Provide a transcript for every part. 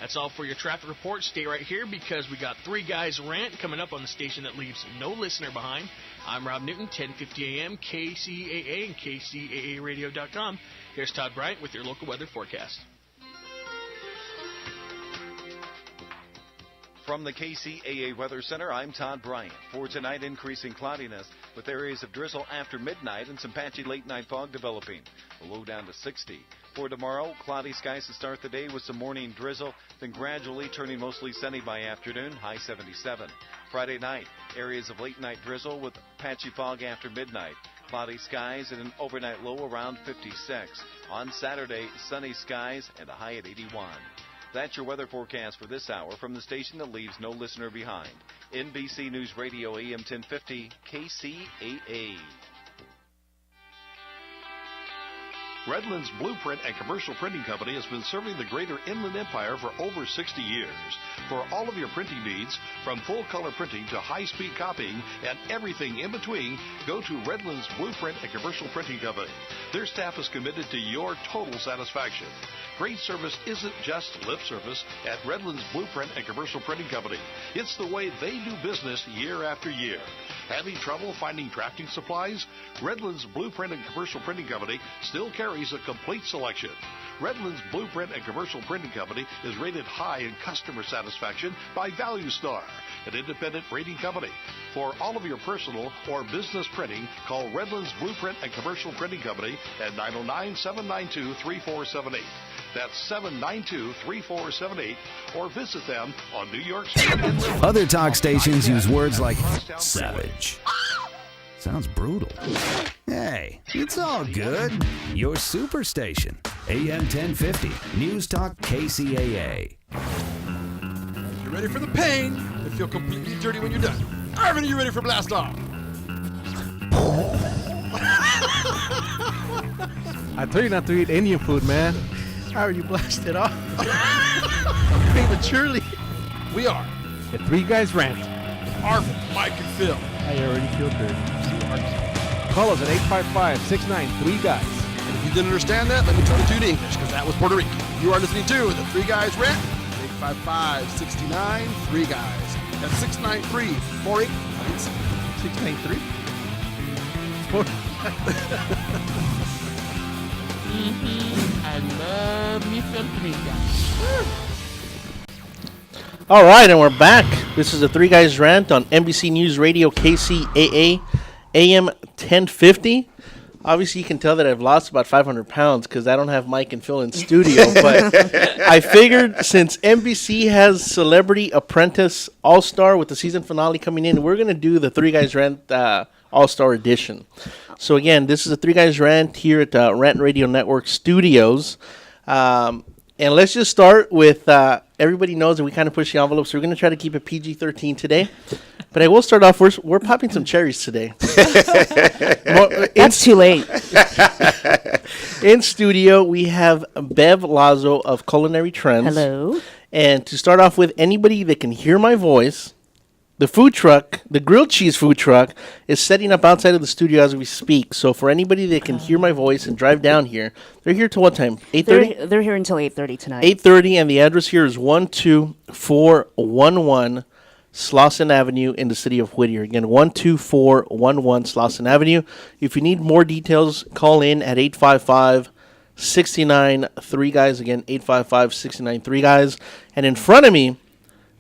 That's all for your traffic report. Stay right here because we got Three Guys Rant coming up on the station that leaves no listener behind. I'm Rob Newton, 1050 AM, KCAA, and KCAAradio.com. Here's Todd Bryant with your local weather forecast. From the KCAA Weather Center, I'm Todd Bryant. For tonight, increasing cloudiness with areas of drizzle after midnight and some patchy late-night fog developing. The low down to 60. For tomorrow, cloudy skies to start the day with some morning drizzle, then gradually turning mostly sunny by afternoon, high 77. Friday night, areas of late-night drizzle with patchy fog after midnight. Cloudy skies and an overnight low around 56. On Saturday, sunny skies and a high at 81. That's your weather forecast for this hour from the station that leaves no listener behind. NBC News Radio AM 1050 KCAA. Redlands Blueprint and Commercial Printing Company has been serving the greater Inland Empire for over 60 years. For all of your printing needs, from full-color printing to high-speed copying and everything in between, go to Redlands Blueprint and Commercial Printing Company. Their staff is committed to your total satisfaction. Great service isn't just lip service at Redlands Blueprint and Commercial Printing Company. It's the way they do business year after year. Having trouble finding drafting supplies? Redlands Blueprint and Commercial Printing Company still carries a complete selection. Redlands Blueprint and Commercial Printing Company is rated high in customer satisfaction by Value Star, an independent rating company. For all of your personal or business printing, call Redlands Blueprint and Commercial Printing Company at 909-792-3478. That's 792-3478, or visit them on New York Street. Other talk stations use words like savage. Sounds brutal. Hey, it's all good. Your superstation, AM 1050, News Talk KCAA. You ready for the pain? You feel completely dirty when you're done. Arvin, are you ready for blast off? I told you not to eat Indian food, man. How are you blasted off? Prematurely. We are The Three Guys Rant. Arvin, Mike, and Phil. I already feel dirty. Call us at 855-693-GUYS. And if you didn't understand that, let me turn it to English, because that was Puerto Rican. You are listening to the Three Guys Rant. 855-69-3-GUYS. That's 693-4897. 693? I love me some Three Guys. All right, and we're back. This is the Three Guys Rant on NBC News Radio KCAA AM 1050. Obviously, you can tell that I've lost about 500 pounds because I don't have Mike and Phil in studio. But I figured since NBC has Celebrity Apprentice All-Star with the season finale coming in, we're going to do the Three Guys Rant All-Star Edition. So, again, this is the Three Guys Rant here at Rant Radio Network Studios. And let's just start with everybody knows that we kind of push the envelope, so we're going to try to keep it PG-13 today. But I will start off, we're popping some cherries today. That's too late. In studio, we have Bev Lazo of Culinary Trends. Hello. And to start off with, anybody that can hear my voice, the food truck, the grilled cheese food truck, is setting up outside of the studio as we speak. So for anybody that can hear my voice and drive down here, they're here till what time? 8:30? They're here until 8:30 tonight. 8:30, and the address here is 12411 Slauson Avenue in the city of Whittier. Again, 12411 Slauson Avenue. If you need more details, call in at 855-69-3-GUYS. Again, 855-69-3-GUYS. And in front of me,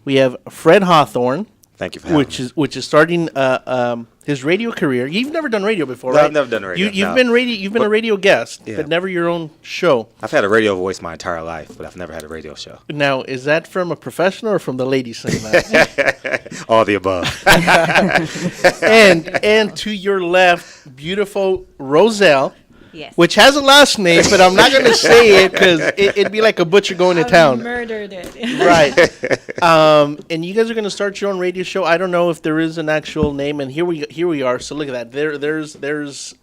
we have Fred Hawthorne. Thank you for having me. Which is starting his radio career. You've never done radio before, No, right? I've never done radio. You've been a radio guest, but never your own show. I've had a radio voice my entire life, but I've never had a radio show. Now, is that from a professional or from the ladies saying that? All the above. and to your left, beautiful Roselle. Yes. Which has a last name, but I'm not going to say it because it'd be like a butcher going to town. Murdered it. Right. And you guys are going to start your own radio show. I don't know if there is an actual name, and here we are. So look at that. There's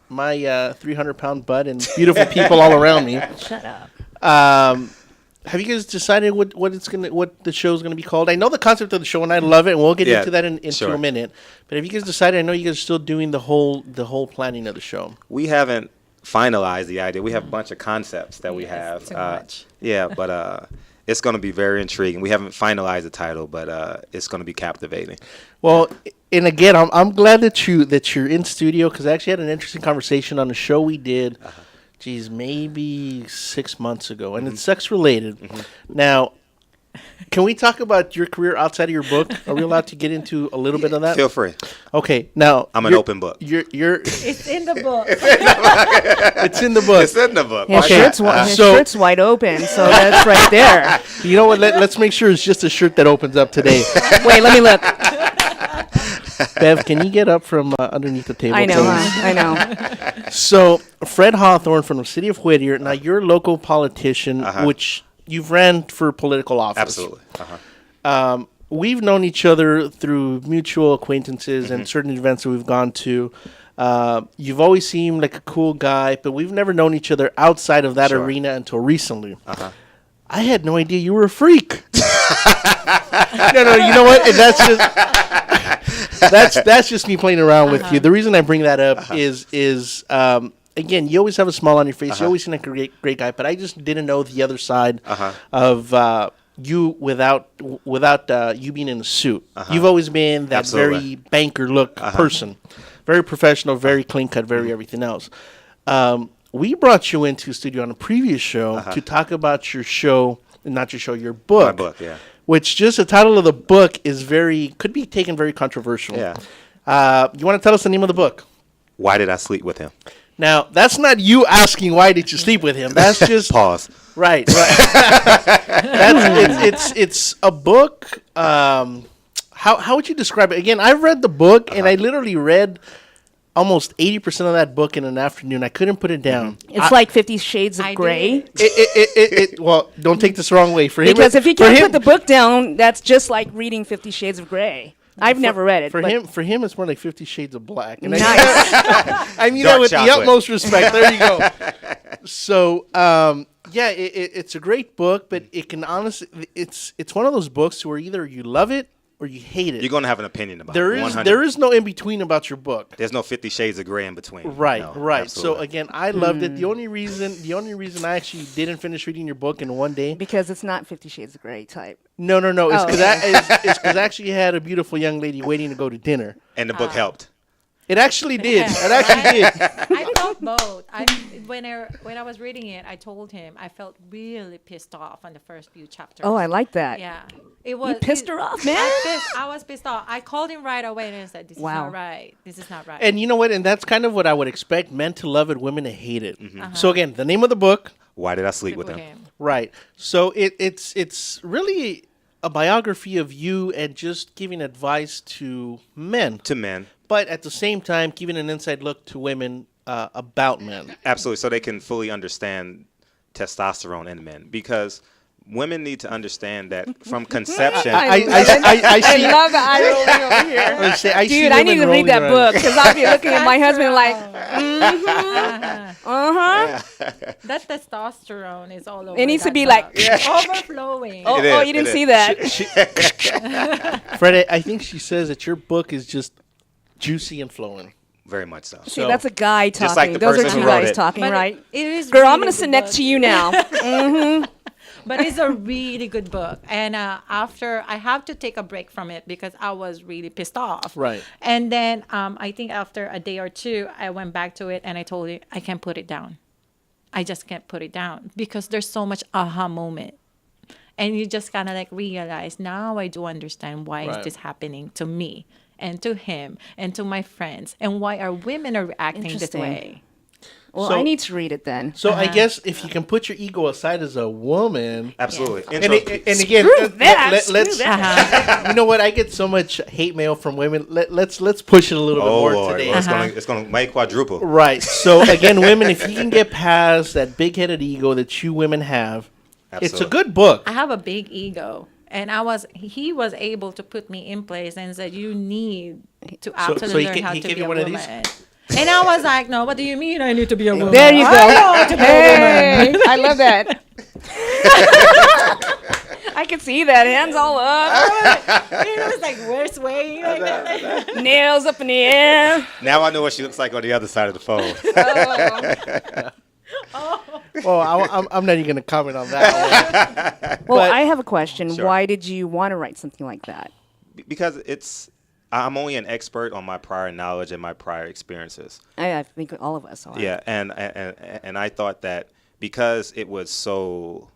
my 300-pound butt and beautiful people all around me. Shut up. Have you guys decided what the show's gonna be called? I know the concept of the show, and I love it, and we'll get into that into a minute. But have you guys decided? I know you guys are still doing the whole planning of the show. We haven't finalized the idea. We have a bunch of concepts that we have. Too much. Yeah, but it's going to be very intriguing. We haven't finalized the title, but it's going to be captivating. Well, and again, I'm glad that you're in studio because I actually had an interesting conversation on a show we did. Geez, maybe 6 months ago, and it's sex related. Now, can we talk about your career outside of your book? Are we allowed to get into a little bit of that? Feel free. Okay, now I'm an open book. You're It's in the book. it's in the book. It's in the book. His shirt's wide open, so that's right there. You know what? Let's make sure it's just a shirt that opens up today. Wait, let me look. Bev, can you get up from underneath the table? I know, please? I know. So, Fred Hawthorne from the city of Whittier. Now, you're a local politician, which you've ran for political office. Absolutely. We've known each other through mutual acquaintances and certain events that we've gone to. You've always seemed like a cool guy, but we've never known each other outside of that arena until recently. I had no idea you were a freak. No, you know what? And that's just me playing around with you. The reason I bring that up is again, you always have a smile on your face. You always seem like a great guy, but I just didn't know the other side of you without you being in a suit. You've always been that very banker look person, very professional, very clean cut, very everything else. We brought you into the studio on a previous show to talk about your show, not your show, your book. My book, yeah. Which just the title of the book is could be taken very controversial. Yeah. You want to tell us the name of the book? Why did I sleep with him? Now, that's not you asking why did you sleep with him. That's just Pause. Right. It's a book. How would you describe it? Again, I've read the book and I literally read almost 80% of that book in an afternoon. I couldn't put it down. It's like 50 Shades of Grey. Well, don't take this the wrong way. For him, because if you can't put the book down, that's just like reading 50 Shades of Grey. I've never read it. For him, it's more like 50 Shades of Black. And nice. I mean that with the utmost respect. There you go. So, it's a great book, but it can honestly, it's one of those books where either you love it or you hate it. You're going to have an opinion about it. There is no in between about your book. There's no 50 Shades of Grey in between. Right, no, right. Absolutely. So again, I loved it. The only reason I actually didn't finish reading your book in one day because it's not 50 Shades of Grey type. No. It's because I actually had a beautiful young lady waiting to go to dinner, and the book helped. It actually did. It actually did. I felt both. When I was reading it, I told him I felt really pissed off on the first few chapters. Oh, I like that. Yeah, it was. You pissed her off, man. I was pissed off. I called him right away and I said, "This is not right. This is not right." And you know what? And that's kind of what I would expect: men to love it, women to hate it. So again, the name of the book. Why did I sleep with him? Right. So it's really a biography of you and just giving advice to men. But at the same time, giving an inside look to women about men. Absolutely, so they can fully understand testosterone in men. Because women need to understand that from conception. I love the eye rolling over here. Dude, I need to read that book because I'll be looking at my husband like, That testosterone is all over. It needs to be like overflowing. Oh, you didn't see that. Fred, I think she says that your book is just juicy and flowing. Very much so. See, that's a guy talking. Just like the Those are person two who wrote guys it. talking, But right? it is Girl, really I'm going to sit good next book. to you now. But it's a really good book. And after, I have to take a break from it because I was really pissed off. Right. And then I think after a day or two, I went back to it and I told him, I can't put it down. I just can't put it down because there's so much aha moment. And you just kind of like realize, now I do understand why is this happening to me and to him and to my friends. And why are women are reacting this way. Well, I need to read it then. So I guess if you can put your ego aside as a woman, absolutely. And again, let's. You know what? I get so much hate mail from women. Let's push it a little bit more today. Well, it's gonna make quadruple. Right. So again, women, if you can get past that big-headed ego that you women have, it's a good book. I have a big ego. And he was able to put me in place and said, you need to absolutely learn how to be a woman. And I was like, no, what do you mean I need to be a woman? There you go. Hey, I love that. I can see that. Hands all up. It was like, where's way? Nails up in the air. Now I know what she looks like on the other side of the phone. Well, I'm not even going to comment on that. Well, I have a question. Sure. Why did you want to write something like that? Because I'm only an expert on my prior knowledge and my prior experiences. I think all of us are. Yeah, and I thought that because it was so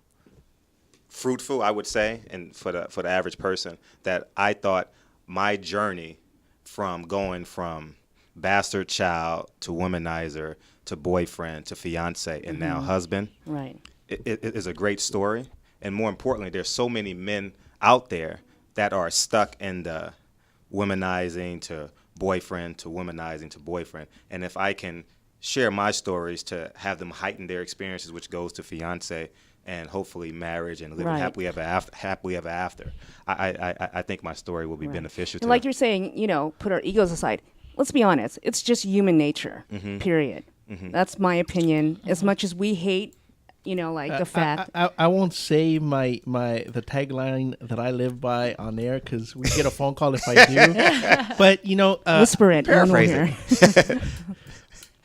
fruitful, I would say, and for the average person, that I thought my journey from going from bastard child to womanizer to boyfriend to fiance and now husband, right, it is a great story. And more importantly, there's so many men out there that are stuck in the womanizing to boyfriend to womanizing to boyfriend. And if I can share my stories to have them heighten their experiences, which goes to fiance and hopefully marriage and living happily ever after, I think my story will be beneficial to them. Like you're saying, put our egos aside. Let's be honest. It's just human nature, period. That's my opinion. As much as we hate, the fact. I won't say the tagline that I live by on air because we get a phone call if I do. But, whisper it. Paraphrase it.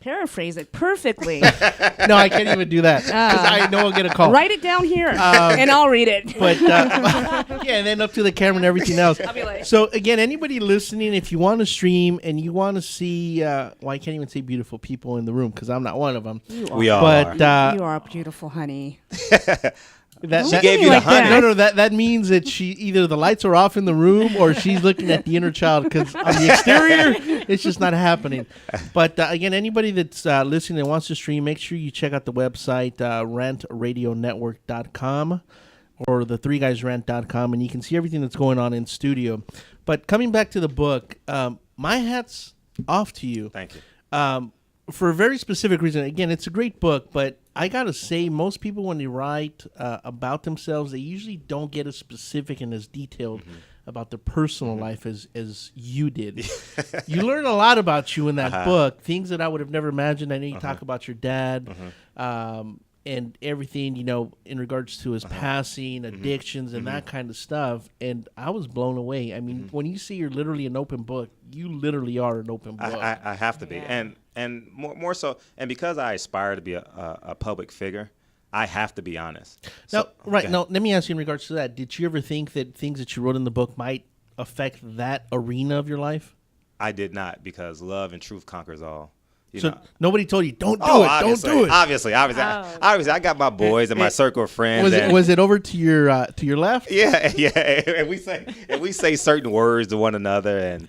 Paraphrase it perfectly. No, I can't even do that because I know I'll get a call. Write it down here and I'll read it. But and then up to the camera and everything else. I'll be like. So again, anybody listening, if you want to stream and you want to see, I can't even say beautiful people in the room because I'm not one of them. We all are. You are beautiful, honey. She gave you the honey. No, that means that she either the lights are off in the room or she's looking at the inner child because on the exterior, it's just not happening. But again, anybody that's listening and wants to stream, make sure you check out the website, rantradionetwork.com or the 3guysrant.com, and you can see everything that's going on in studio. But coming back to the book, my hat's off to you. Thank you. For a very specific reason. Again, it's a great book, but I got to say, most people, when they write about themselves, they usually don't get as specific and as detailed about their personal life as you did. You learn a lot about you in that book, things that I would have never imagined. I know you talk about your dad and everything, in regards to his passing, addictions, and that kind of stuff. And I was blown away. I mean, when you see you're literally an open book, you literally are an open book. I have to be. And more so, and because I aspire to be a public figure, I have to be honest. Now, now, let me ask you in regards to that. Did you ever think that things that you wrote in the book might affect that arena of your life? I did not, because love and truth conquers all. Nobody told you, don't do it, don't do it. Obviously, I got my boys and my circle of friends. Was it over to your left? Yeah. And we say certain words to one another, and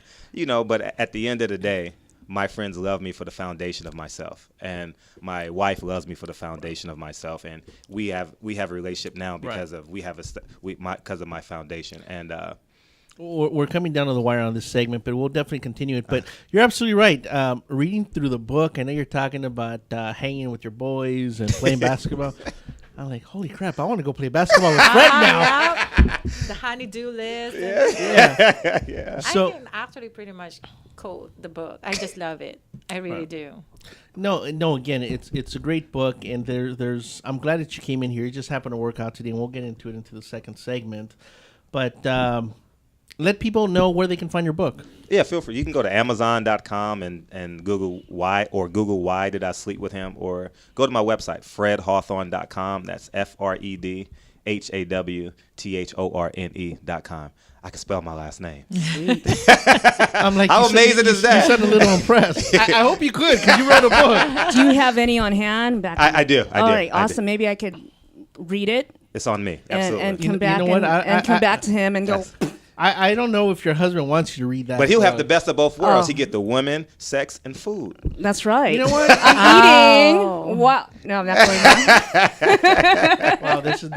but at the end of the day, my friends love me for the foundation of myself, and my wife loves me for the foundation of myself, and we have a relationship now because of because of my foundation. And we're coming down to the wire on this segment, but we'll definitely continue it. But you're absolutely right. Reading through the book, I know you're talking about hanging with your boys and playing basketball. I'm like, holy crap, I want to go play basketball with Fred now. The honey-do list. Yeah. So, I can actually pretty much quote the book. I just love it. I really do. No, again, it's a great book, and there's I'm glad that you came in here. It just happened to work out today, and we'll get into it into the second segment. But let people know where they can find your book. Yeah, feel free. You can go to Amazon.com and Google why did I sleep with him, or go to my website, fredhawthorne.com. That's FredHawthorne.com. I can spell my last name. I'm like, how amazing is that? You sound a little impressed. I hope you could, because you wrote a book. Do you have any on hand? I do. All right, awesome. Maybe I could read it. It's on me. Absolutely. And come back and come back to him and go. I don't know if your husband wants you to read that. But he'll have the best of both worlds. He get the women, sex, and food. That's right. You know what? I'm eating. Wow. No, I'm not going back. Wow, this is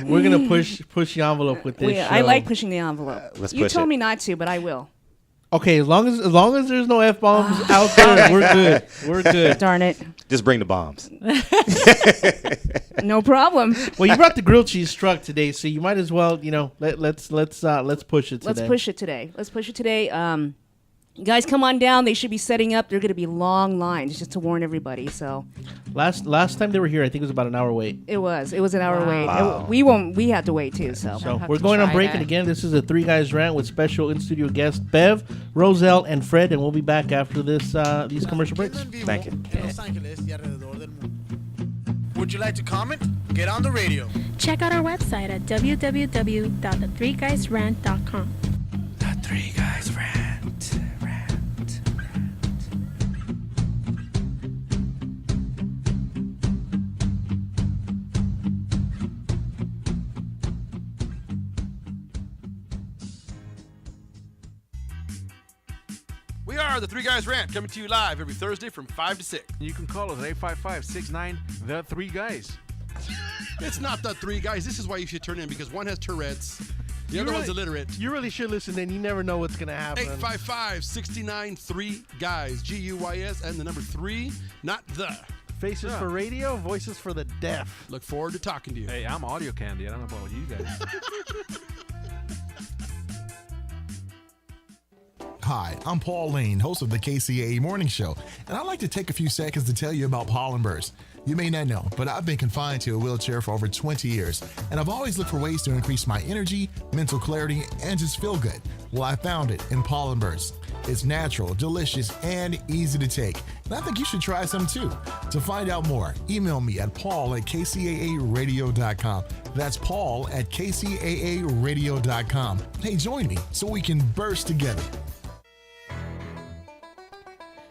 we're gonna push the envelope with this. I like pushing the envelope. You told me not to, but I will. Okay, as long as there's no F-bombs out there, we're good. We're good. Darn it. Just bring the bombs. No problem. Well, you brought the grilled cheese truck today, so you might as well, let's push it today. Let's push it today. You guys come on down. They should be setting up. They're going to be long lines, just to warn everybody. So last time they were here, I think it was about an hour wait. It was an hour wait. Wow. We had to wait too. So we're going on break, and again, this is a Three Guys Rant with special in-studio guests Bev, Roselle, and Fred, and we'll be back after this these commercial breaks. Thank you. Would you like to comment? Get on the radio. Check out our website at www.the3guysrant.com. The Three Guys Rant. We are the Three Guys Rant, coming to you live every Thursday from 5 to 6. You can call us at 855-69 The Three Guys. It's not the Three Guys. This is why you should turn in, because one has Tourette's, the other one's illiterate. You really should listen, and you never know what's going to happen. 855-69 3 Guys, G-U-Y-S, and the number 3, not the. Faces for radio, voices for the deaf. Look forward to talking to you. Hey, I'm audio candy. I don't know about you guys. Hi, I'm Paul Lane, host of the KCAA Morning Show, and I'd like to take a few seconds to tell you about pollen bursts. You may not know, but I've been confined to a wheelchair for over 20 years, and I've always looked for ways to increase my energy, mental clarity, and just feel good. Well, I found it in pollen bursts. It's natural, delicious, and easy to take, and I think you should try some too. To find out more, email me at paul@kcaaradio.com. That's paul@kcaaradio.com. Hey, join me so we can burst together.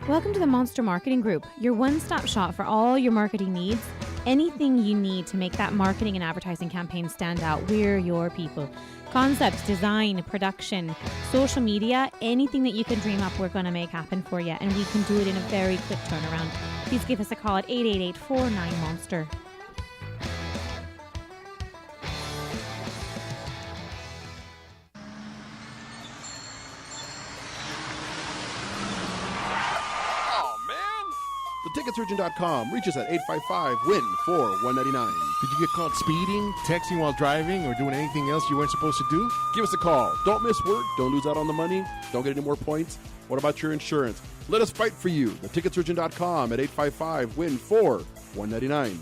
Welcome to the Monster Marketing Group, your one-stop shop for all your marketing needs. Anything you need to make that marketing and advertising campaign stand out, we're your people. Concepts, design, production, social media, anything that you can dream up, we're going to make happen for you. And we can do it in a very quick turnaround. Please give us a call at 888-49-MONSTER. TheTicketSurgeon.com. Reach us at 855-WIN-4-199. Did you get caught speeding, texting while driving, or doing anything else you weren't supposed to do? Give us a call. Don't miss work. Don't lose out on the money. Don't get any more points. What about your insurance? Let us fight for you. TheTicketSurgeon.com at 855-WIN-4-199.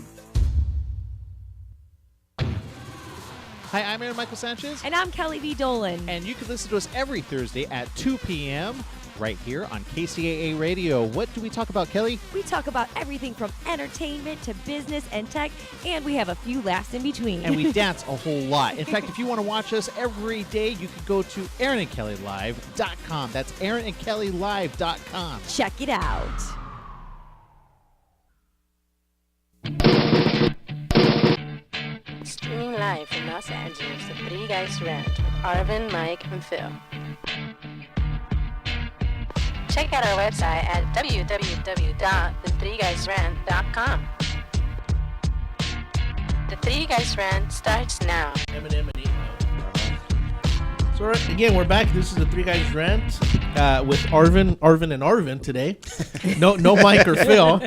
Hi, I'm Aaron Michael Sanchez. And I'm Kelly V. Dolan. And you can listen to us every Thursday at 2 p.m. right here on KCAA Radio. What do we talk about, Kelly? We talk about everything from entertainment to business and tech, and we have a few laughs in between. And we dance a whole lot. In fact, if you want to watch us every day, you can go to AaronandKellyLive.com. That's AaronandKellyLive.com. Check it out. Streaming live from Los Angeles, the Three Guys Rant with Arvin, Mike, and Phil. Check out our website at www.the3guysrant.com. The Three Guys Rant starts now. So again, we're back. This is the Three Guys Rant with Arvin, and Arvin today. No Mike or Phil.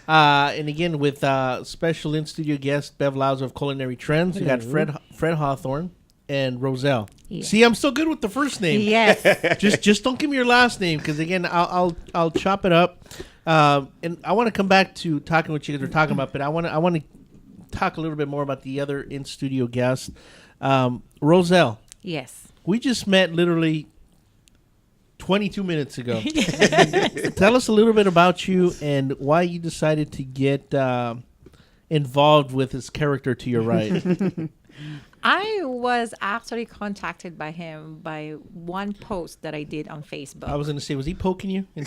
And again, with special in-studio guest Bev Lauser of Culinary Trends. We got Fred Hawthorne and Roselle. Yeah. See, I'm still good with the first name. Yes. just don't give me your last name, because again, I'll chop it up. And I want to come back to talking what you guys are talking about, but I want to talk a little bit more about the other in-studio guest, Roselle. Yes. We just met literally 22 minutes ago. Tell us a little bit about you and why you decided to get involved with his character to your right. I was actually contacted by him by one post that I did on Facebook. I was going to say, was he poking you? No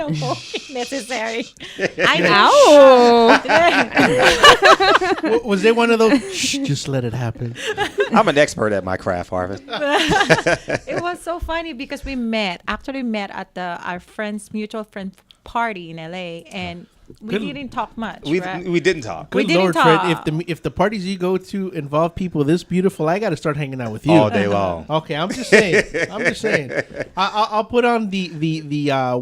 poking necessary. I know. Was it one of those, shh, just let it happen? I'm an expert at my craft, Arvin. It was so funny because we met at our mutual friend party in LA, and we didn't talk much. We didn't talk. Good Lord, Fred, if the parties you go to involve people this beautiful, I got to start hanging out with you all day long. Okay, I'm just saying. I'll put on the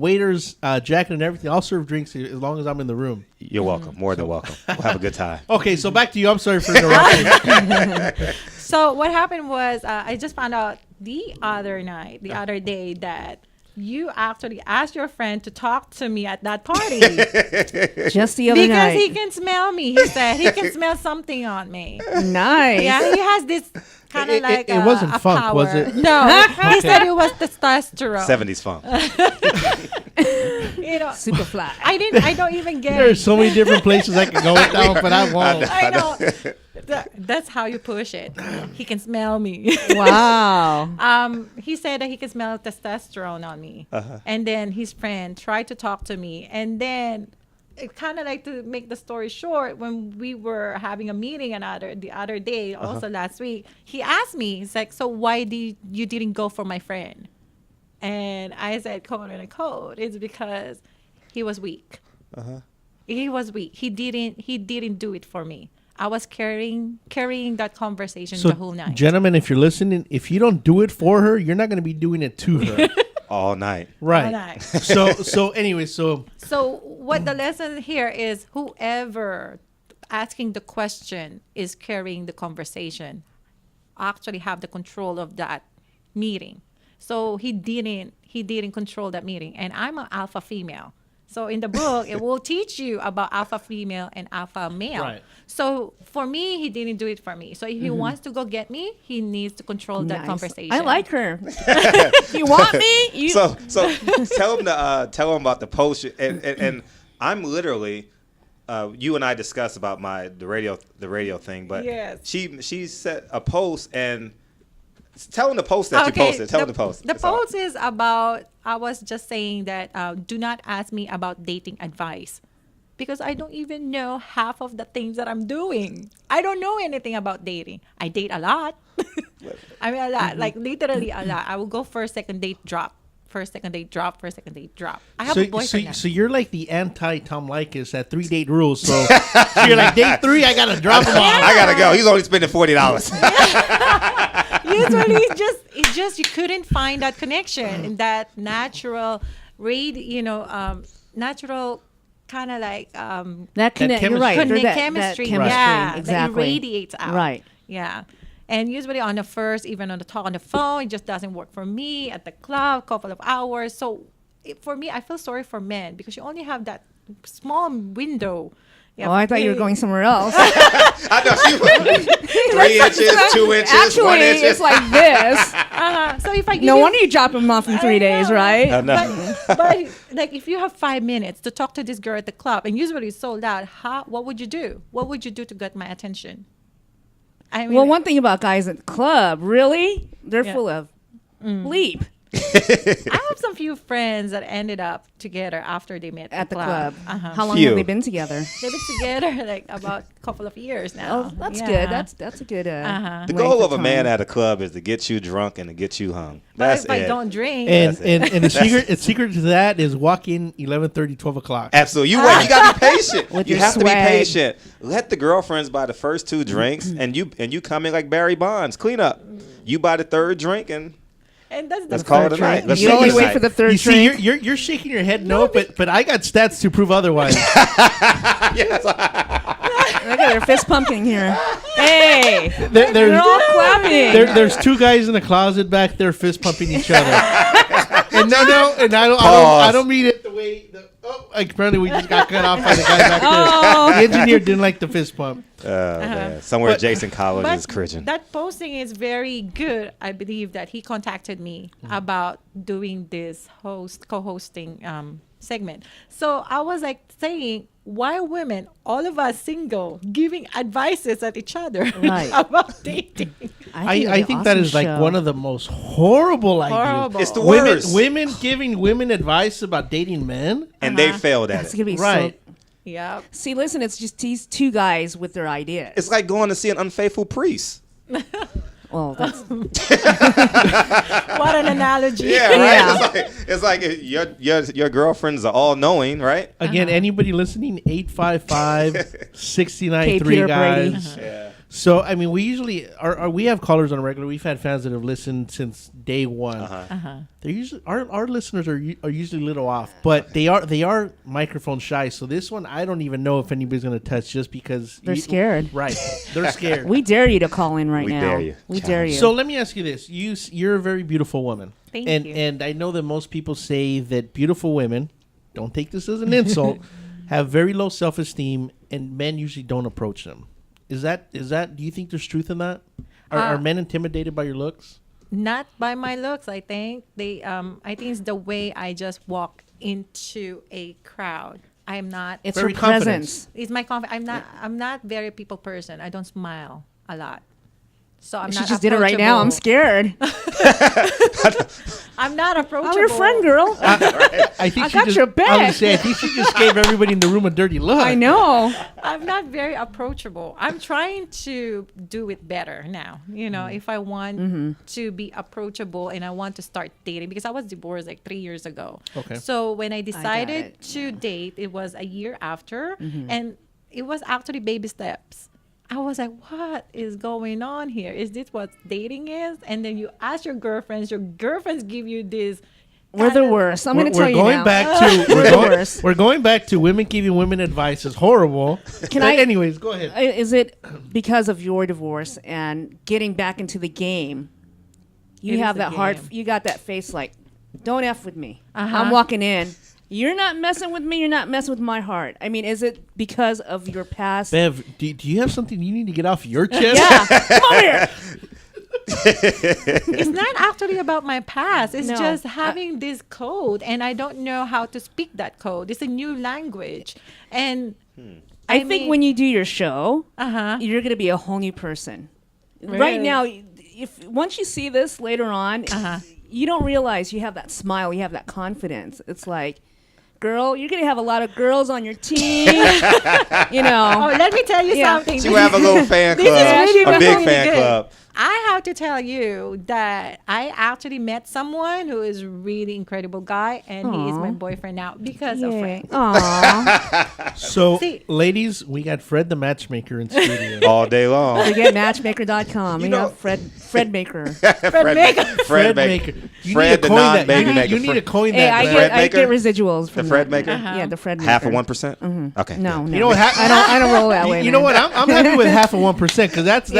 waiter's jacket and everything. I'll serve drinks as long as I'm in the room. You're welcome. More than welcome. We'll have a good time. Okay, so back to you. I'm sorry for interrupting. So what happened was I just found out the other day that you actually asked your friend to talk to me at that party. Just the other night. Because he can smell me. He said he can smell something on me. Nice. Yeah, he has this kind of like it wasn't a funk, power. was it? No, he said it was testosterone. 70s funk. You know, Superfly. I don't even get. There's so many different places I can go with that, but I won't. I know. That's how you push it. He can smell me. Wow. He said that he can smell testosterone on me. Uh-huh. And then his friend tried to talk to me. And then it kind of like, to make the story short, when we were having a meeting the other day, also last week, he asked me, he's like, so why you didn't go for my friend? And I said, quote unquote, it's because he was weak. He was weak. He didn't do it for me. I was carrying that conversation the whole night. Gentlemen, if you're listening, if you don't do it for her, you're not going to be doing it to her. All night. Right. All night. So anyway. So what the lesson here is, whoever asking the question is carrying the conversation, actually have the control of that meeting. So he didn't control that meeting. And I'm an alpha female. So in the book, it will teach you about alpha female and alpha male. Right. So for me, he didn't do it for me. So if he wants to go get me, he needs to control that conversation. I like her. You want me? So tell him about the post, and I'm literally. You and I discussed about the radio thing, but yes. she set a post, and tell him the post that you posted. Tell him the post. The post is about, I was just saying that do not ask me about dating advice, because I don't even know half of the things that I'm doing. I don't know anything about dating. I date a lot. I mean, a lot, like literally a lot. I will go first, second date, drop. First, second date, drop. First, second date, drop. I have a boyfriend now. So you're like the anti-Tom Likas at 3-date rules. So you're like, date 3, I got to drop him off. I got to go. He's only spending $40. Usually it's just you couldn't find that connection in that natural natural kind of like that connect. You're right. Chemistry, yeah, exactly. that radiates out. Right. Yeah. And usually on the first, even on the talk on the phone, it just doesn't work for me. At the club, couple of hours. So for me, I feel sorry for men, because you only have that small window. Oh, I thought you were going somewhere else. I thought you were 3 inches, 2 inches, Actually, 1 inch. it's like this. So if I No wonder you drop him off in 3 days, right? I know. But like, if you have 5 minutes to talk to this girl at the club, and usually it's sold out, what would you do? What would you do to get my attention? I mean, Well, one thing about guys at the club, really, they're full of bleep. I have some few friends that ended up together after they met At the club. Uh-huh. How long have they been together? They've been together like about a couple of years now. Oh, that's good. That's a good. The goal of a man at a club is to get you drunk and to get you hung. But if I don't drink, and the secret to that is walk in 11:30, 12 o'clock. Absolutely. You got to be patient. With You your have to be swag. patient. Let the girlfriends buy the first 2 drinks, and you come in like Barry Bonds, clean up. You buy the 3rd drink, and let's call it a night. Let's You call it a wait night. for the 3rd You drink. see, you're shaking your head no, but I got stats to prove otherwise. Yes. Look at their fist pumping here. Hey, they're all clapping. There's 2 guys in the closet back there fist pumping each other. And I don't mean it the way. Apparently we just got cut off by the guy back there. The engineer didn't like the fist pump. Man. Somewhere Jason College is cringing. That posting is very good. I believe that he contacted me about doing this co-hosting segment. So I was like saying, why women, all of us single, giving advices at each other about dating? I think that is like one of the most horrible ideas. It's the worst. Women giving women advice about dating men, and they failed at It's it. gonna be right? Yeah. See, listen, it's just these 2 guys with their ideas. It's like going to see an unfaithful priest. Well, that's What an analogy. Yeah, right. It's like your girlfriends are all knowing, right? Again, anybody listening, 855-69-3 Peter guys. Brady. Yeah. So I mean, we usually we have callers on a regular. We've had fans that have listened since day one. They're usually our listeners are usually a little off, but they are microphone shy. So this one, I don't even know if anybody's going to touch, just because they're scared. Right, they're scared. We dare you to call in right now. We dare you. We dare you. So let me ask you this: you're a very beautiful woman. Thank you. And I know that most people say that beautiful women, don't take this as an insult, have very low self-esteem, and men usually don't approach them. Is that? Do you think there's truth in that? Are men intimidated by your looks? Not by my looks, I think. I think it's the way I just walk into a crowd. I'm not. It's her presence. It's my confidence. I'm not very people person. I don't smile a lot. So I'm she not just did it right now. I'm scared. I'm not approachable. I'm your friend, girl. I think I got your back. I was say, I think she just gave everybody in the room a dirty look. I know. I'm not very approachable. I'm trying to do it better now. You know, if I want to be approachable and I want to start dating, because I was divorced like 3 years ago. Okay. So when I decided to date, it was a year after, and it was actually baby steps. I was like, what is going on here? Is this what dating is? And then you ask your girlfriends give you this. We're the worst. I'm going to tell you now. We're going back to women giving women advice is horrible. Anyways, go ahead. Is it because of your divorce and getting back into the game? You have that heart. You got that face like, don't F with me. I'm walking in. You're not messing with me. You're not messing with my heart. I mean, is it because of your past? Bev, do you have something you need to get off your chest? Yeah. Come over here. It's not actually about my past. It's just having this code, and I don't know how to speak that code. It's a new language. And I think when you do your show, you're going to be a whole new person. Really? Right now, once you see this later on, you don't realize you have that smile. You have that confidence. It's like, girl, you're going to have a lot of girls on your team. You know. Oh, let me tell you something. She will have a little fan club, a big fan club. I have to tell you that I actually met someone who is a really incredible guy, and he is my boyfriend now because of Fred. So, ladies, we got Fred the matchmaker in studio all day long. Forget matchmaker.com. We have Fred Maker. Fred Maker. Fred the non-baby maker. You need to coin that. I get residuals from the Fred Maker. Yeah, the Fred Maker. Half of 1%. Okay. No. You know what? I don't roll that way. You know what? I'm happy with half of 1% because that's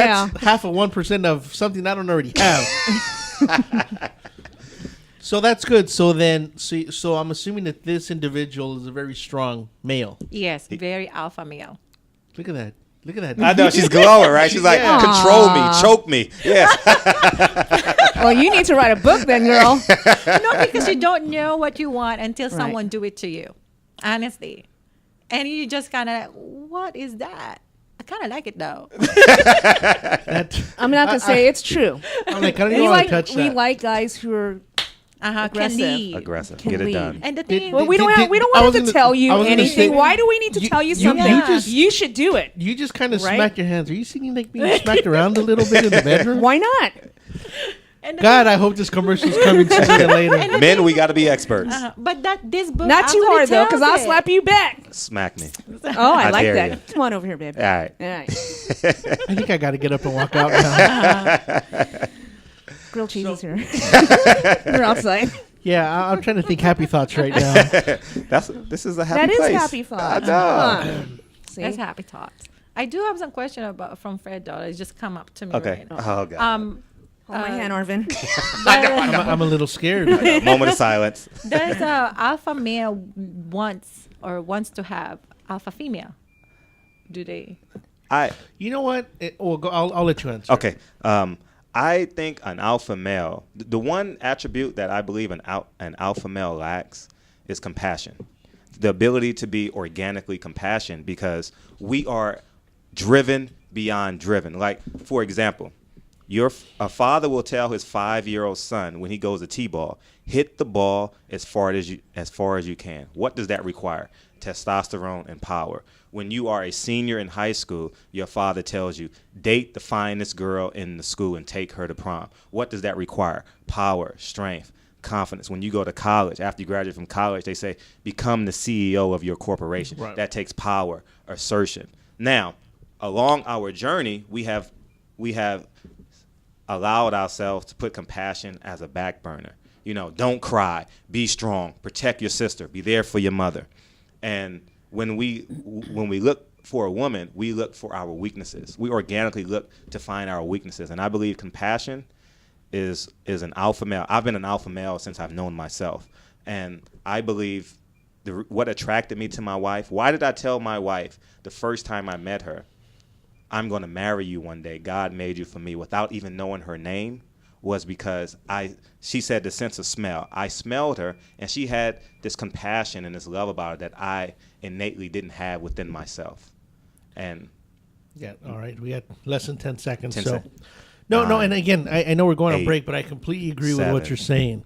half of 1% of something I don't already have. So that's good. So then, so I'm assuming that this individual is a very strong male. Yes, very alpha male. Look at that. Look at that. I know she's glowing, right? She's like, control me, choke me. Yes. Well, you need to write a book then, girl. No, because you don't know what you want until someone do it to you. Honestly. And you just kind of, what is that? I kind of like it though. I'm not gonna say it's true. I'm like, I don't even want to touch that. We like guys who are aggressive. Get it done. And the thing, we don't want to tell you anything. Why do we need to tell you something? You should do it. You just kind of smack your hands. Are you seeing like being smacked around a little bit in the bedroom? Why not? God, I hope this commercial's coming sooner than later. Men, we got to be experts. But this book not too hard though, because I'll slap you back. Smack me. Oh, I like that. You. Come on over here, baby. All right. I think I got to get up and walk out now. Grilled cheese is here. We're outside. Yeah, I'm trying to think happy thoughts right now. This is a happy place. That is happy thoughts. That's happy thoughts. I do have some question from Fred though. It's just come up to me right now. Oh God. Hold my hand, Arvin. I'm a little scared. Moment of silence. Does alpha male wants to have alpha female? Do they? You know what? I'll let you answer. Okay. I think an alpha male, the one attribute that I believe an alpha male lacks is compassion. The ability to be organically compassionate, because we are driven beyond driven. Like, for example, a father will tell his 5-year-old son when he goes to T-ball, hit the ball as far as you can. What does that require? Testosterone and power. When you are a senior in high school, your father tells you, date the finest girl in the school and take her to prom. What does that require? Power, strength, confidence. When you go to college, after you graduate from college, they say, become the CEO of your corporation. Right. That takes power, assertion. Now, along our journey, we have allowed ourselves to put compassion as a back burner. You know, don't cry, be strong, protect your sister, be there for your mother. And when we look for a woman, we look for our weaknesses. We organically look to find our weaknesses. And I believe compassion is an alpha male. I've been an alpha male since I've known myself. And I believe what attracted me to my wife, why did I tell my wife the first time I met her, I'm going to marry you one day, God made you for me, without even knowing her name, was because she said the sense of smell. I smelled her, and she had this compassion and this love about her that I innately didn't have within myself. And yeah, all right, we had less than 10 seconds. 10 so. seconds. No, and again, I know we're going on break, but I completely agree with what you're saying.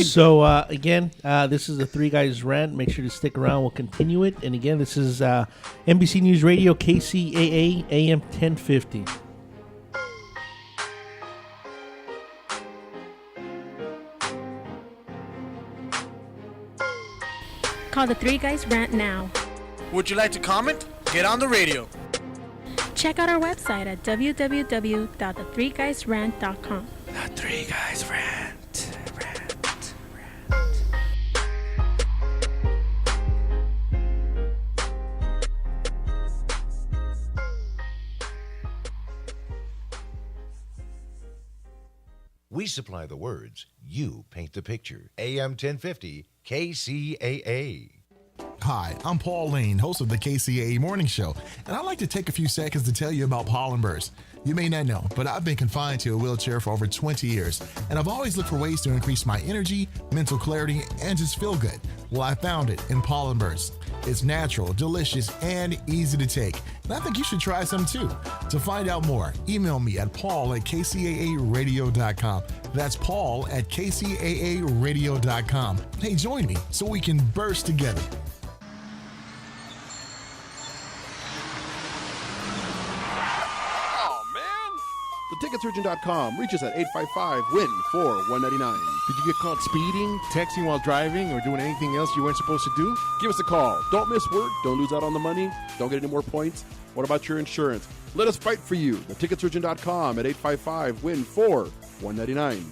So, again, this is the Three Guys Rant. Make sure to stick around. We'll continue it. And again, this is NBC News Radio, KCAA, AM 1050. Call the Three Guys Rant now. Would you like to comment? Get on the radio. Check out our website at www.the3guysrant.com. The Three Guys Rant. We supply the words. You paint the picture. AM 1050 KCAA. Hi, I'm Paul Lane, host of the KCAA Morning Show, and I'd like to take a few seconds to tell you about pollen bursts. You may not know, but I've been confined to a wheelchair for over 20 years, and I've always looked for ways to increase my energy, mental clarity, and just feel good. Well, I found it in pollen bursts. It's natural, delicious, and easy to take, and I think you should try some too. To find out more, email me at paul@kcaaradio.com. That's paul@kcaaradio.com. Hey, join me so we can burst together. TheTicketSurgeon.com. Reach us at 855-WIN-4199. Did you get caught speeding, texting while driving, or doing anything else you weren't supposed to do? Give us a call. Don't miss work. Don't lose out on the money. Don't get any more points. What about your insurance? Let us fight for you. TheTicketSurgeon.com at 855-WIN-4199.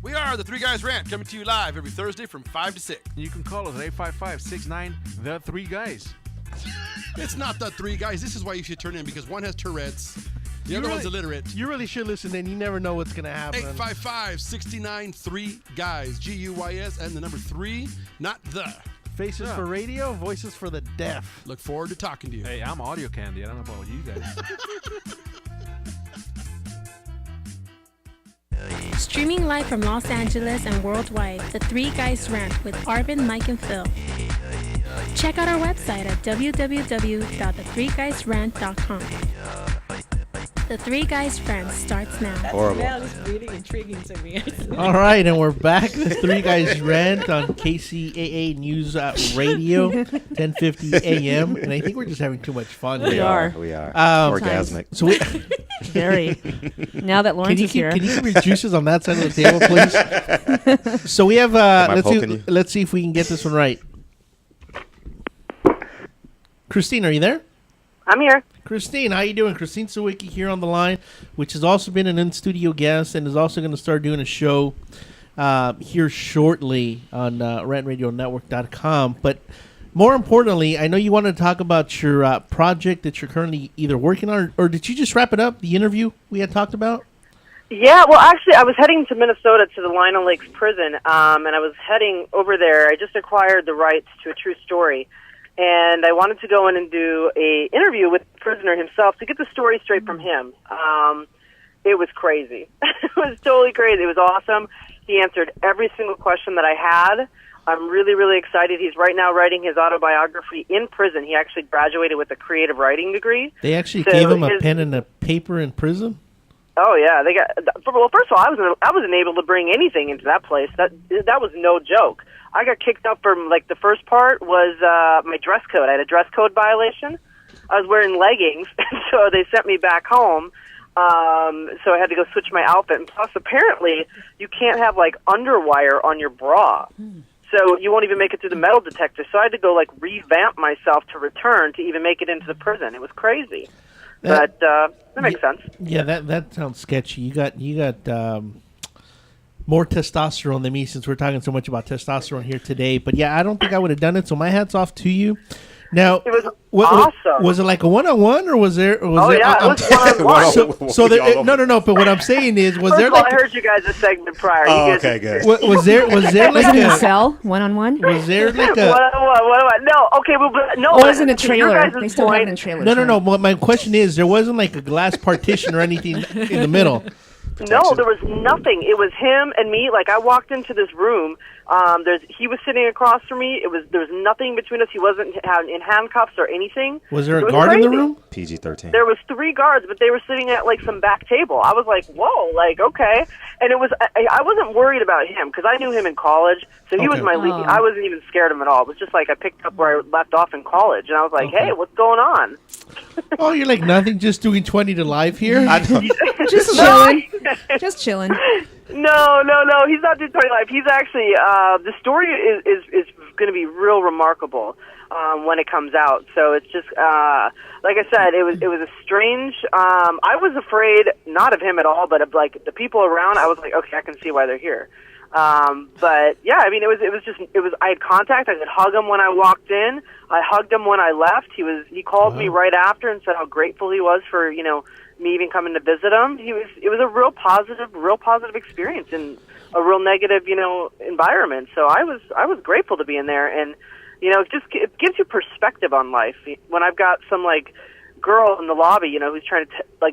We are the Three Guys Rant, coming to you live every Thursday from 5 to 6. You can call us at 855-69-THE-3-GUYS. It's not the Three Guys. This is why you should turn in, because one has Tourette's, the other one's illiterate. You really should listen in. You never know what's going to happen. 855-69-3-GUYS, G-U-Y-S, and the number 3, not the. Faces for radio, voices for the deaf. Look forward to talking to you. Hey, I'm audio candy. I don't know about you guys. Streaming live from Los Angeles and worldwide, the Three Guys Rant with Arvin, Mike, and Phil. Check out our website at www.the3guysrant.com. The Three Guys Rant starts now. Horrible. That is really intriguing to me. All right, and we're back. The Three Guys Rant on KCAA News Radio, 1050 AM. And I think we're just having too much fun. We are. Orgasmic. So we, very. Now that Lawrence is here. Can you keep your juices on that side of the table, please? So we have, let's see if we can get this one right. Christine, are you there? I'm here. Christine, how you doing? Christine Sawicki here on the line, which has also been an in-studio guest and is also going to start doing a show here shortly on rantradionnetwork.com. But more importantly, I know you wanted to talk about your project that you're currently either working on, or did you just wrap it up, the interview we had talked about? Yeah, well, actually, I was heading to Minnesota to the Lino Lakes prison, and I was heading over there. I just acquired the rights to a true story. And I wanted to go in and do a interview with the prisoner himself to get the story straight from him. It was crazy. It was totally crazy. It was awesome. He answered every single question that I had. I'm really, really excited. He's right now writing his autobiography in prison. He actually graduated with a creative writing degree. They actually gave him a pen and a paper in prison? Oh yeah, they got. Well, first of all, I wasn't able to bring anything into that place. That was no joke. I got kicked out for, like, the first part was my dress code. I had a dress code violation. I was wearing leggings, so they sent me back home. So I had to go switch my outfit. And plus, apparently, you can't have, like, underwire on your bra. So you won't even make it through the metal detector. So I had to go, like, revamp myself to return to even make it into the prison. It was crazy. But that makes sense. Yeah, that sounds sketchy. You got more testosterone than me, since we're talking so much about testosterone here today. But yeah, I don't think I would have done it. So my hat's off to you. Now, it was awesome. Was it like a one-on-one, or was there? Or was it was one-on-one. So no. But what I'm saying is, was there like? I heard you guys a segment prior. Oh, okay, good. Was there like in a cell, one-on-one? Was there like a? One-on-one. No, okay, but no. Oh, it was in a trailer. They still have it in trailers. No. But my question is, there wasn't like a glass partition or anything in the middle. No, there was nothing. It was him and me. Like, I walked into this room. He was sitting across from me. There was nothing between us. He wasn't in handcuffs or anything. Was there a guard in the room? PG-13. There was 3 guards, but they were sitting at like some back table. I was like, whoa, like, okay. And I wasn't worried about him because I knew him in college. So he was my lead. I wasn't even scared of him at all. It was just like I picked up where I left off in college, and I was like, hey, what's going on? Oh, you're like nothing, just doing 20 to live here? Just chilling. Just chilling. No. He's not doing 20 live. He's actually, the story is going to be real remarkable when it comes out. So it's just, like I said, it was a strange, I was afraid, not of him at all, but of like the people around. I was like, okay, I can see why they're here. But yeah, I mean, I had contact. I could hug him when I walked in. I hugged him when I left. He called me right after and said how grateful he was for, me even coming to visit him. It was a real positive experience in a real negative, environment. So I was grateful to be in there, and it gives you perspective on life. When I've got some like girl in the lobby, who's trying to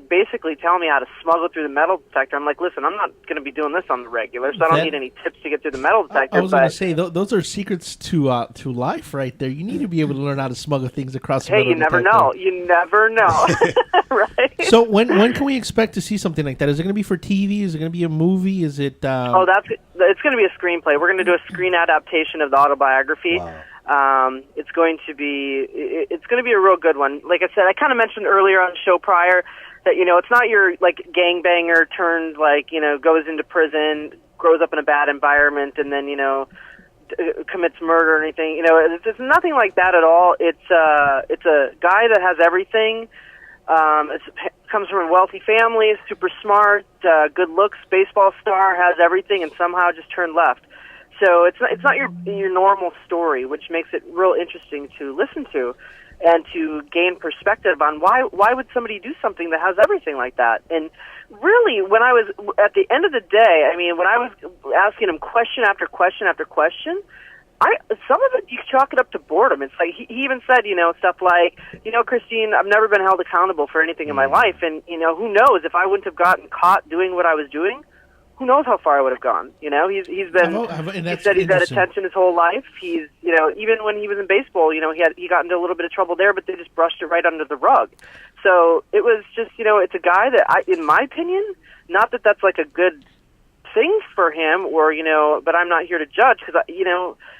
basically tell me how to smuggle through the metal detector. I'm like, listen, I'm not going to be doing this on the regular, so I don't need any tips to get through the metal detector. I was going to say those are secrets to life right there. You need to be able to learn how to smuggle things across the metal detector. You never know. Right? So when can we expect to see something like that? Is it going to be for TV? Is it going to be a movie? Is it? It's going to be a screenplay. We're going to do a screen adaptation of the autobiography. Wow. It's going to be a real good one. Like I said, I kind of mentioned earlier on the show prior that it's not your like gangbanger turned goes into prison, grows up in a bad environment, and then commits murder or anything. It's nothing like that at all. It's a guy that has everything. Comes from a wealthy family, is super smart, good looks, baseball star, has everything, and somehow just turned left. So it's not your normal story, which makes it real interesting to listen to and to gain perspective on why would somebody do something that has everything like that. And really, when I was at the end of the day, I mean, when I was asking him question after question after question, some of it you chalk it up to boredom. It's like he even said, stuff like, Christine, I've never been held accountable for anything in my life, and who knows if I wouldn't have gotten caught doing what I was doing. Who knows how far I would have gone? He said he's had attention his whole life. He's, even when he was in baseball, he got into a little bit of trouble there, but they just brushed it right under the rug. So it was just, it's a guy that in my opinion, not that that's like a good thing for him or, but I'm not here to judge because,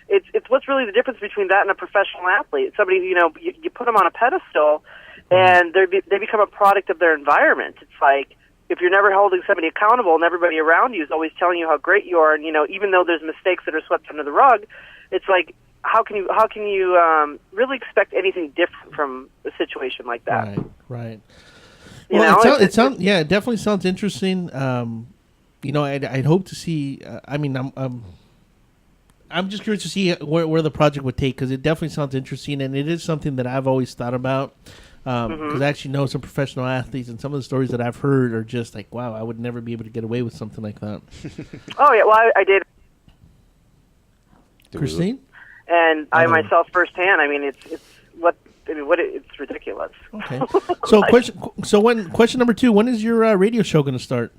it's what's really the difference between that and a professional athlete. Somebody, you put them on a pedestal and they become a product of their environment. It's like, if you're never holding somebody accountable and everybody around you is always telling you how great you are, and even though there's mistakes that are swept under the rug, it's like how can you really expect anything different from a situation like that? Right. Well, it definitely sounds interesting. I'd hope to see. I'm just curious to see where the project would take because it definitely sounds interesting, and it is something that I've always thought about. Because I actually know some professional athletes, and some of the stories that I've heard are just like, wow, I would never be able to get away with something like that. Oh, yeah, well, I did. Christine? And I myself firsthand, I mean, it's ridiculous. Okay. So question number 2, when is your radio show going to start?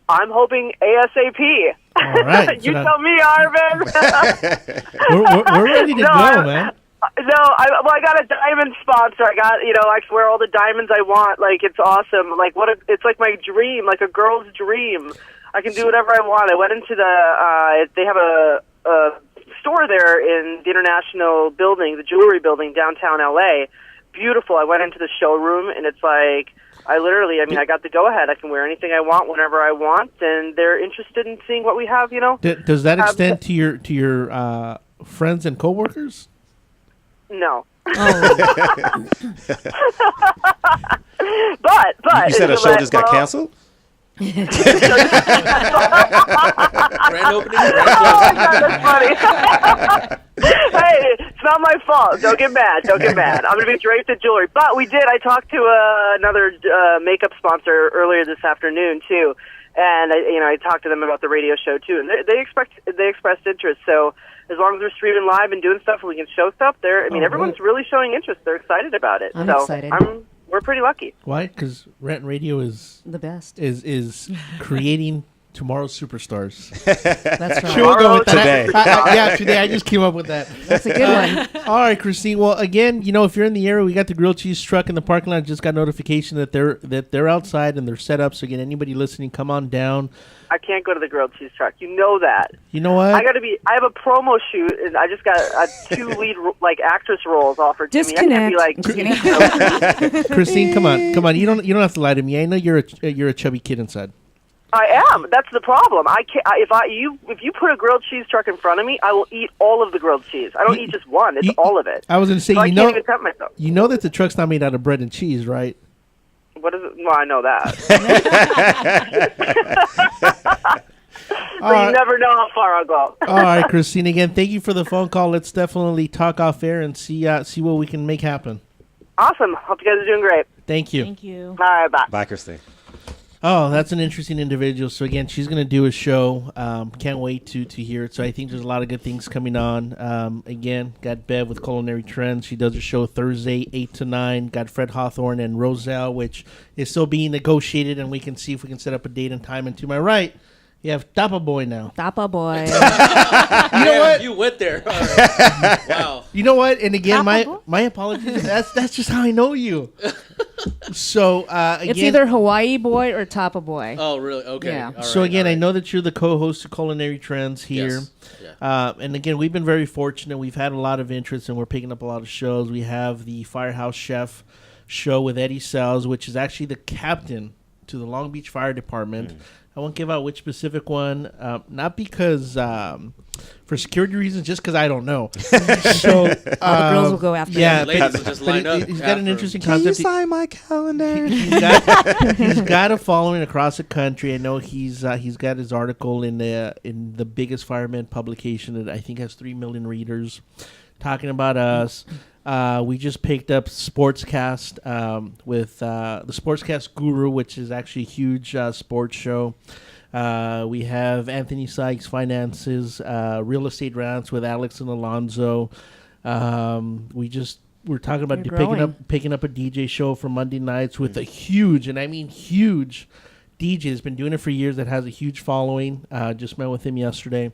I'm hoping ASAP. All right. You tell me, Arvin. we're ready to go, man. No, I got a diamond sponsor. I got, I wear all the diamonds I want. Like, it's awesome. Like, it's like my dream, like a girl's dream. I can do whatever I want. I went into they have a store there in the International Building, the jewelry building, downtown LA. Beautiful. I went into the showroom, and it's like, I got the go-ahead. I can wear anything I want whenever I want, and they're interested in seeing what we have, Does that extend to your friends and coworkers? No. Oh. but you said a show just got canceled? Grand opening. Oh my God, that's funny. Hey, It's not my fault. Don't get mad. Don't get mad. I'm going to be draped in jewelry. But we did. I talked to another makeup sponsor earlier this afternoon, too. And, I talked to them about the radio show, too. And they expressed interest. So as long as we're streaming live and doing stuff and we can show stuff, everyone's really showing interest. They're excited about it. I'm excited. We're pretty lucky. Why? Because Rant Radio is the best. Is creating tomorrow's superstars. That's right. Sure, we'll go with today. Today. I just came up with that. That's a good one. All right, Christine. Well, again, if you're in the area, we got the grilled cheese truck in the parking lot. Just got notification that they're outside and they're set up. So again, anybody listening, come on down. I can't go to the grilled cheese truck. You know that. You know what? I have a promo shoot, and I just got 2 lead actress roles offered to me. I can't be like, Christine, come on. You don't have to lie to me. I know you're a chubby kid inside. I am. That's the problem. I can't. If you put a grilled cheese truck in front of me, I will eat all of the grilled cheese. I don't eat just one. It's all of it. I was going to say, so I can't even tempt myself. You know that the truck's not made out of bread and cheese, right? What is it? Well, I know that. But you never know how far I'll go. All right, Christine. Again, thank you for the phone call. Let's definitely talk off air and see what we can make happen. Awesome. Hope you guys are doing great. Thank you. Thank you. All right, bye. Bye, Christine. Oh, that's an interesting individual. So again, she's going to do a show. Can't wait to hear it. So I think there's a lot of good things coming on. Again, got Bev with Culinary Trends. She does a show Thursday, 8 to 9. Got Fred Hawthorne and Roselle, which is still being negotiated, and we can see if we can set up a date and time. And to my right, you have Tapa Boy now. Tapa Boy. You know what? You went there. All right. Wow. You know what? And again, my apologies. That's just how I know you. So again, it's either Hawaii Boy or Tapa Boy. Oh, really? Okay. Yeah. All so right, again, I know that you're the co-host of Culinary Trends here. Yes. Yeah. And again, we've been very fortunate. We've had a lot of interest, and we're picking up a lot of shows. We have the Firehouse Chef show with Eddie Sells, which is actually the captain to the Long Beach Fire Department. I won't give out which specific one, not because for security reasons, just because I don't know. So all the girls will go after him. Yeah, ladies will just line up. He's got an interesting Can concept. you sign my calendar? He's got a following across the country. I know he's got his article in the biggest fireman publication that I think has 3 million readers, talking about us. We just picked up Sportscast with the Sportscast Guru, which is actually a huge sports show. We have Anthony Sykes Finances, Real Estate Rants with Alex and Alonzo. We're talking about picking up a DJ show for Monday nights with a huge, and I mean huge, DJ. Has been doing it for years. That has a huge following. Just met with him yesterday.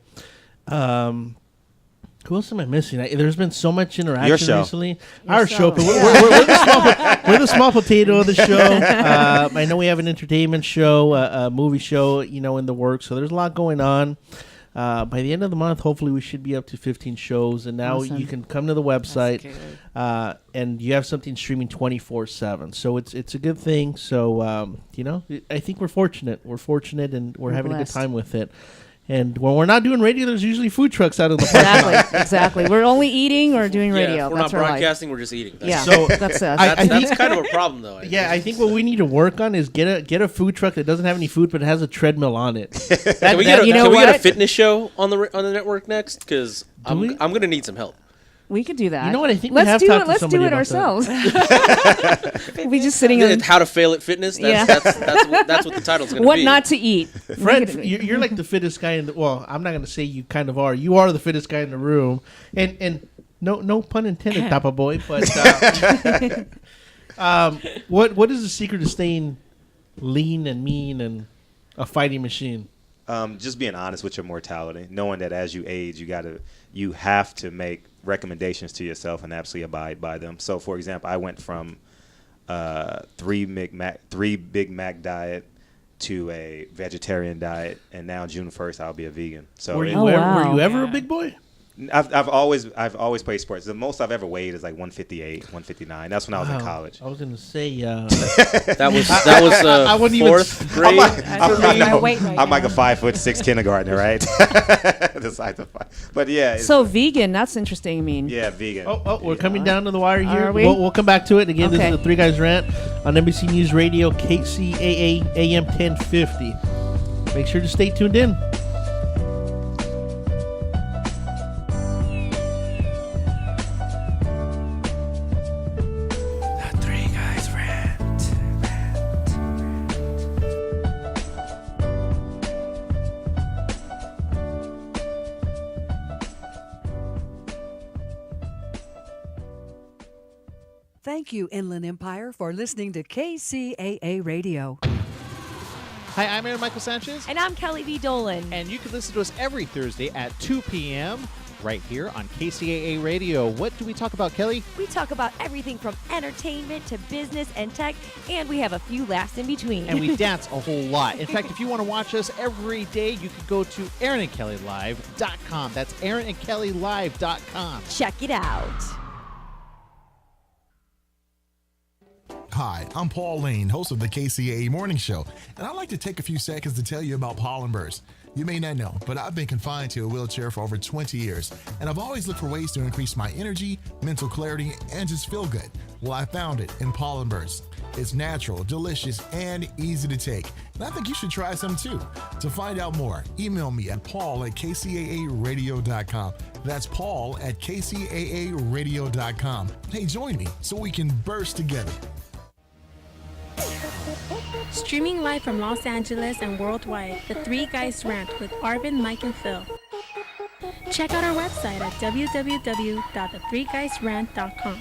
Who else am I missing? There's been so much interaction recently. Our show, but we're the small potato of the show. I know we have an entertainment show, a movie show, in the works. So there's a lot going on. By the end of the month, hopefully we should be up to 15 shows. And now you can come to the website, and you have something streaming 24/7. So it's a good thing. So I think we're fortunate. We're fortunate, and we're having blessed. A good time with it. And when we're not doing radio, there's usually food trucks out of the park. Exactly. We're only eating or doing radio. If we're that's not broadcasting, we're just eating. So that's us. That's kind of a problem, though. I think what we need to work on is get a food truck that doesn't have any food, but it has a treadmill on it. Can we get a fitness show on the network next? Because I'm going to need some help. We could do that. You know what? I think let's we have Let's do it ourselves. We'll be just sitting on How to Fail at Fitness. That's what the title's going to be. What not to eat. Fred, you're like the fittest guy in the. Well, I'm not going to say you kind of are. You are the fittest guy in the room, and no pun intended, Tapa Boy. But what is the secret to staying lean and mean and a fighting machine? Just being honest with your mortality, knowing that as you age, you have to make recommendations to yourself and absolutely abide by them. So, for example, I went from 3 Big Mac diet to a vegetarian diet, and now June 1st I'll be a vegan. So, were you ever a big boy? I've always played sports. The most I've ever weighed is like 158, 159. That's when I was in college. I was going to say that was fourth grade. I'm like a 5'6" kindergartner, right? The size of 5. But yeah. So vegan, that's interesting. I mean, yeah, vegan. We're coming down to the wire here. Are we? We'll come back to it again. This is the Three Guys Rant on NBC News Radio, KCAA AM 1050. Make sure to stay tuned in. Thank you, Inland Empire, for listening to KCAA Radio. Hi, I'm Aaron Michael Sanchez. And I'm Kelly V. Dolan. And you can listen to us every Thursday at 2 p.m. right here on KCAA Radio. What do we talk about, Kelly? We talk about everything from entertainment to business and tech, and we have a few laughs in between. And we dance a whole lot. In fact, if you want to watch us every day, you can go to AaronandKellyLive.com. That's AaronandKellyLive.com. Check it out. Hi, I'm Paul Lane, host of the KCAA Morning Show, and I'd like to take a few seconds to tell you about pollen bursts. You may not know, but I've been confined to a wheelchair for over 20 years, and I've always looked for ways to increase my energy, mental clarity, and just feel good. Well, I found it in pollen bursts. It's natural, delicious, and easy to take, and I think you should try some too. To find out more, email me at paul@kcaaradio.com. That's paul@kcaaradio.com. Hey, join me so we can burst together. Streaming live from Los Angeles and worldwide, The Three Guys Rant with Arvin, Mike, and Phil. Check out our website at www.the3guysrant.com.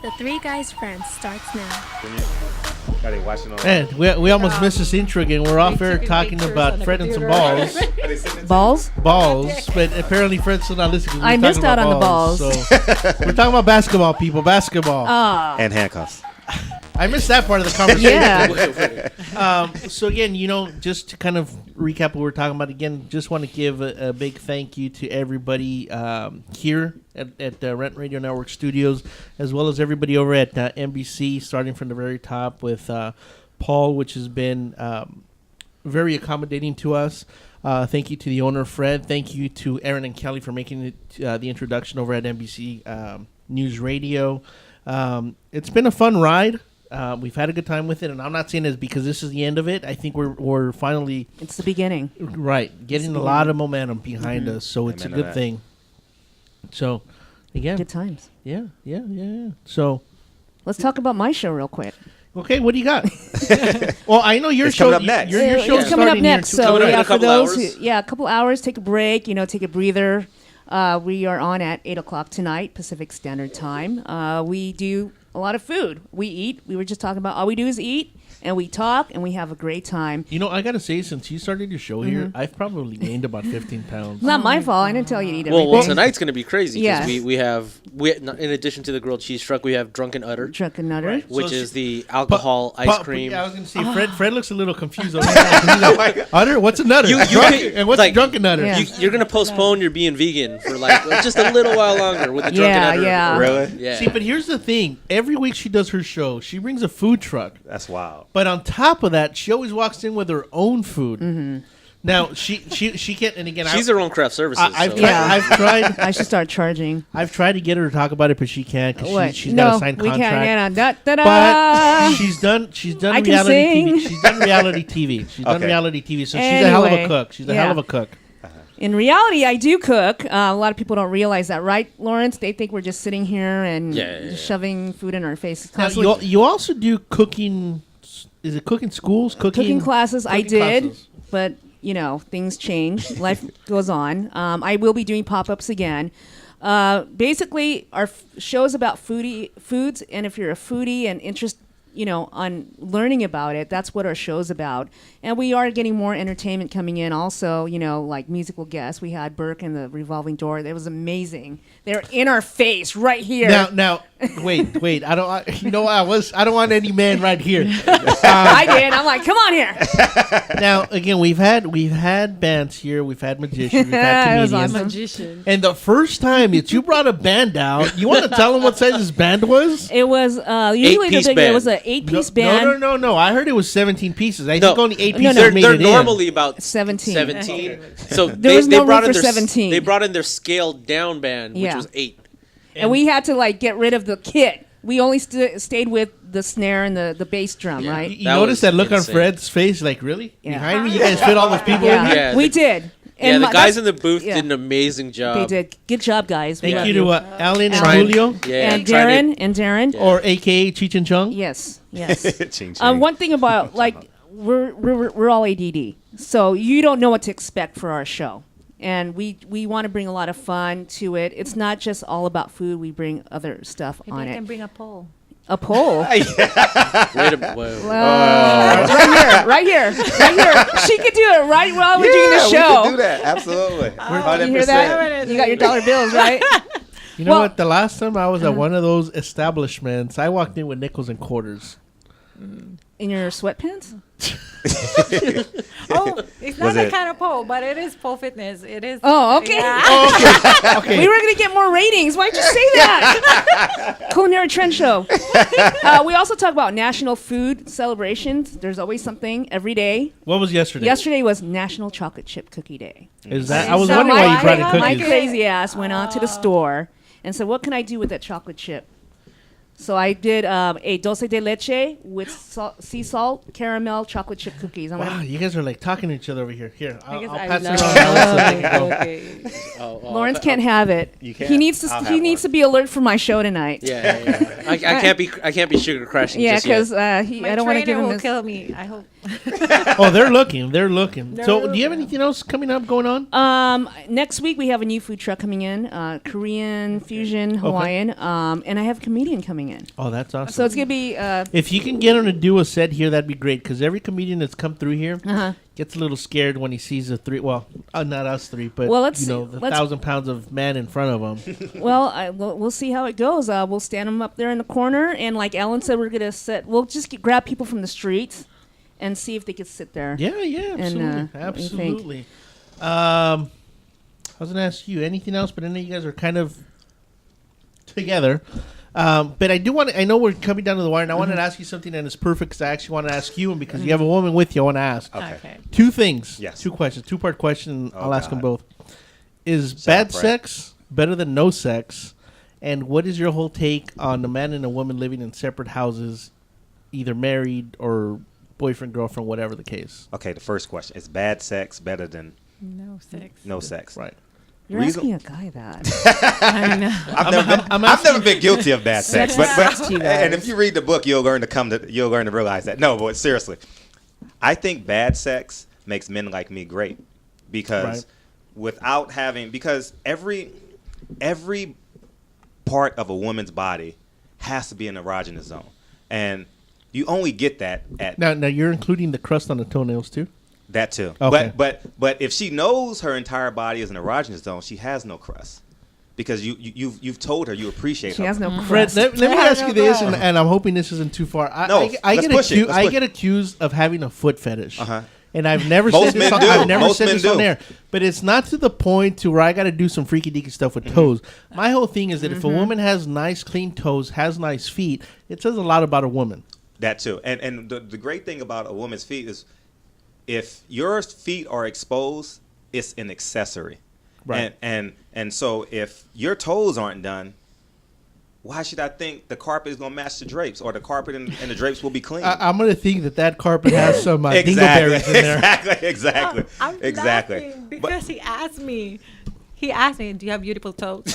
The Three Guys Rant starts now. Man, we almost missed this intro again. We're off air talking about Fred and some balls. Balls? Balls, but apparently Fred's still not listening. I missed out on the balls. So we're talking about basketball, people. Basketball. And handcuffs. I missed that part of the conversation. Yeah. So again, just to kind of recap what we're talking about again, just want to give a big thank you to everybody here at the Rant Radio Network studios, as well as everybody over at NBC, starting from the very top with Paul, which has been very accommodating to us. Thank you to the owner, Fred. Thank you to Aaron and Kelly for making it, the introduction over at NBC News Radio. It's been a fun ride. We've had a good time with it, and I'm not saying this because this is the end of it. I think we're finally... It's the beginning. Right. Getting a lot of momentum behind us, so it's a good thing. So, again... Good times. Yeah. So... Let's talk about my show real quick. Okay, what do you got? Well, I know your show... Coming up next. Your show's coming up next. So, a couple hours. A couple hours, take a break, take a breather. We are on at 8 o'clock tonight, Pacific Standard Time. We do a lot of food. We eat. We were just talking about all we do is eat, and we talk, and we have a great time. I got to say, since you started your show here, I've probably gained about 15 pounds. It's not my fault. I didn't tell you to eat everything. Well, tonight's going to be crazy because Yeah. we have, in addition to the grilled cheese truck, we have Drunken Udder. Drunken Udder. Right. Which So is the alcohol ice cream. Yeah, I was going to say, Fred looks a little confused. Udder? What's a nutter? And what's a drunken nutter? Yeah. You're going to postpone your being vegan for just a little while longer with the Drunken Udder. Yeah. Really? Yeah. See, but here's the thing. Every week she does her show, she brings a food truck. That's wild. But on top of that, she always walks in with her own food. Mm-hmm. Now, she can't, and again... She's her own craft services. I've tried... I should start charging. I've tried to get her to talk about it, but she can't because she's no, got a signed contract. we can't get on. But she's done I can reality sing. TV. She's done reality TV. She's done reality TV, so she's a hell of a cook. She's a hell of a cook. In reality, I do cook. A lot of people don't realize that, right, Lawrence? They think we're just sitting here and just shoving food in our faces. Now, you also do cooking. Is it cooking schools? Cooking classes. I did, classes. but things change. Life goes on. I will be doing pop-ups again. Basically, our show is about foods, and if you're a foodie and interested, on learning about it, that's what our show's about. And we are getting more entertainment coming in also, like musical guests. We had Burke and the Revolving Door. That was amazing. They're in our face right here. Now, wait. I don't want any man right here. I did. I'm like, come on here. Now, again, we've had bands here. We've had magicians. We've had comedians. That was awesome. Magician. And the first time that you brought a band out, you want to tell them what size this band was? It was usually it was an 8-piece band. No. I heard it was 17 pieces. I think only 8 pieces they're made it normally about 17. 17. Okay. So there was no room for 17. They brought in their scaled down band, which was 8. And we had to get rid of the kit. We only stayed with the snare and the bass drum, right? You notice that look on Fred's face, really? Yeah. Behind me, you guys fit all those people in here? Yeah, we did. And the guys in the booth did an amazing job. They did. Good job, guys. Thank you to Alan and Julio. Yeah, and Darren. Or a.k.a. Cheech and Chong. Yes. Ching, ching. One thing about, we're all ADD. So you don't know what to expect for our show. And we want to bring a lot of fun to it. It's not just all about food. We bring other stuff Maybe on I it. can bring a poll. A poll? Wait a minute. Right here. She could do it right while we're doing the show. We can do that. Absolutely. You hear that? You got your dollar bills, right? You know what? The last time I was at one of those establishments, I walked in with nickels and quarters. In your sweatpants? Oh, it's not that kind of pole, but it is pole fitness. It is. Oh, okay. Yeah. Okay. We were going to get more ratings. Why'd you say that? Culinary Trend Show. We also talk about national food celebrations. There's always something every day. What was yesterday? Yesterday was National Chocolate Chip Cookie Day. Is that? I was wondering why you brought in cookies. My crazy ass went out to the store and said, what can I do with that chocolate chip? So I did a dulce de leche with sea salt, caramel, chocolate chip cookies. Wow, you guys are like talking to each other over here. Here, I'll pass it around. Lawrence can't have it. You can't? He needs to be alert for my show tonight. Yeah. I can't be sugar crashing. Yeah, because My I don't want to give him will this. kill me. I hope. Oh, they're looking. So, do you have anything else coming up going on? Next week we have a new food truck coming in, Korean fusion Hawaiian, and I have a comedian coming in. Oh, that's awesome. So it's gonna be. If you can get him to do a set here, that'd be great. Because every comedian that's come through here gets a little scared when he sees the three. Well, not us three, but the 1,000 pounds of man in front of him. Well, we'll see how it goes. We'll stand them up there in the corner, and like Alan said, we're gonna we'll just grab people from the streets and see if they could sit there. Yeah, absolutely, and, absolutely. I was gonna ask you anything else, but I know you guys are kind of together. But I do want to, I know we're coming down to the wire, and I wanted to ask you something that is perfect because I actually want to ask you, and because you have a woman with you, I want to ask. Okay. Two things. Yes. 2 questions. 2-part question. I'll ask them both. Is Sound bad prep. sex better than no sex? And what is your whole take on a man and a woman living in separate houses, either married or boyfriend, girlfriend, whatever the case? Okay, the first question. Is bad sex better than no sex? No sex. Right. You're asking a guy that. I know. I've never been guilty of bad sex, but You guys. and if you read the book, you'll learn to realize that. No, but seriously, I think bad sex makes men like me great because because every part of a woman's body has to be an erogenous zone, and you only get that at Now you're including the crust on the toenails too? that too. Okay. But if she knows her entire body is an erogenous zone, she has no crust because you've told her you appreciate her. She has no Fred, crust. let me ask you this, and I'm hoping this isn't too far. I get accused of having a foot fetish. And I've never Most said this. men do. I've never Most said men this do. on air, but it's not to the point to where I got to do some freaky deaky stuff with toes. My whole thing is that if a woman has nice, clean toes, has nice feet, it says a lot about a woman. That too. And the great thing about a woman's feet is if your feet are exposed, it's an accessory. Right. And so if your toes aren't done, why should I think the carpet is going to match the drapes or the carpet and the drapes will be clean? I'm going to think that carpet has some dingleberries in there. Exactly. I'm laughing because he asked me, do you have beautiful toes?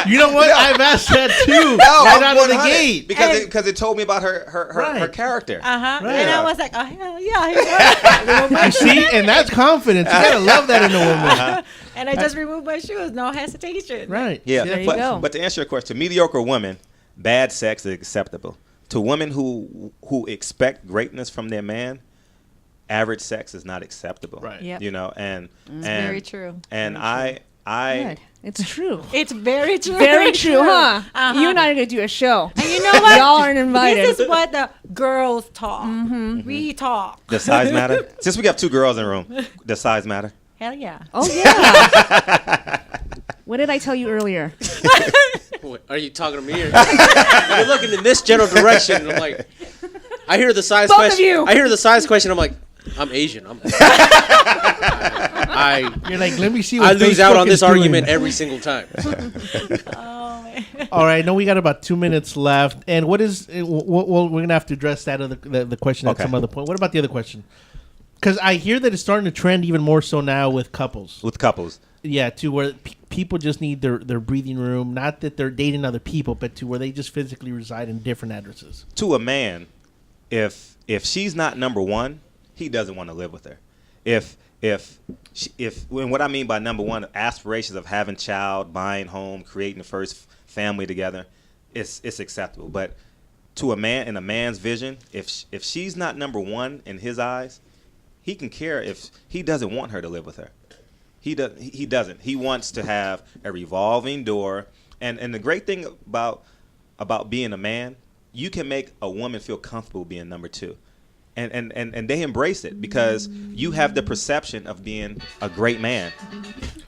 You know what? I've asked that too. No, right out of the gate. Because it told me about her character. Right. And I was like, oh, hell yeah. You see? And that's confidence. You got to love that in a woman. And I just removed my shoes. No hesitation. Right. Yeah. There you go. But to answer your question, to mediocre women, bad sex is acceptable. To women who expect greatness from their man, average sex is not acceptable. Right. Yep. You know, and very true. And Very I Good. It's true. It's very true. Very true, huh? You and I are going to do a show. And you know what? Y'all aren't invited. This is what the girls talk. We talk. Does size matter? Since we have 2 girls in the room, does size matter? Hell yeah. Oh, yeah. What did I tell you earlier? Wait, are you talking to me? Or you're looking in this general direction, and I'm like, I hear the size Both question. of you. I hear the size question. I'm like, I'm Asian. You're like, let me see what I lose out on Facebook's this doing. argument every single time. All right, now we got about 2 minutes left. And what is, we're going to have to address that other the question at some other point. What about the other question? Because I hear that it's starting to trend even more so now with couples. Yeah, to where people just need their breathing room. Not that they're dating other people, but to where they just physically reside in different addresses. To a man, if she's not number one, he doesn't want to live with her. If and what I mean by number one, aspirations of having child, buying home, creating the first family together, it's acceptable. But to a man, in a man's vision, if she's not number one in his eyes, he can care if he doesn't want her to live with her. He doesn't. He wants to have a revolving door. And the great thing about being a man, you can make a woman feel comfortable being number two. And they embrace it because you have the perception of being a great man.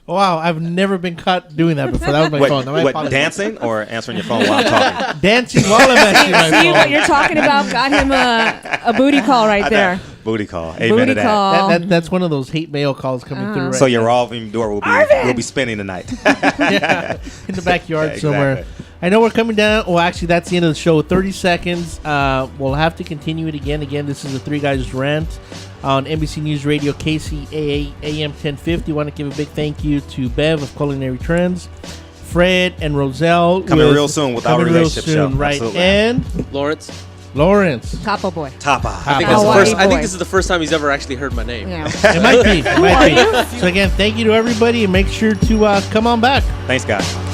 Wow, I've never been caught doing that before. That was my phone. What, dancing or answering your phone while I'm talking? Dancing while I'm answering my phone. See what you're talking about? Got him a booty call right there. Booty call. Amen booty to that. call. That's one of those hate mail calls coming through right So your now. revolving door will be spinning tonight. Yeah, in the backyard Yeah, somewhere. exactly. I know we're coming down. Well, actually, that's the end of the show. 30 seconds. We'll have to continue it again. Again, this is the Three Guys Rant on NBC News Radio, KCAA, AM 1050. Want to give a big thank you to Bev of Culinary Trends, Fred and Roselle. Coming real soon with our relationship show. Right. Absolutely. And Lawrence. Tapa boy. Tapa. I think this is the first time he's ever actually heard my name. Yeah. It might be. So again, thank you to everybody, and make sure to come on back. Thanks, guys.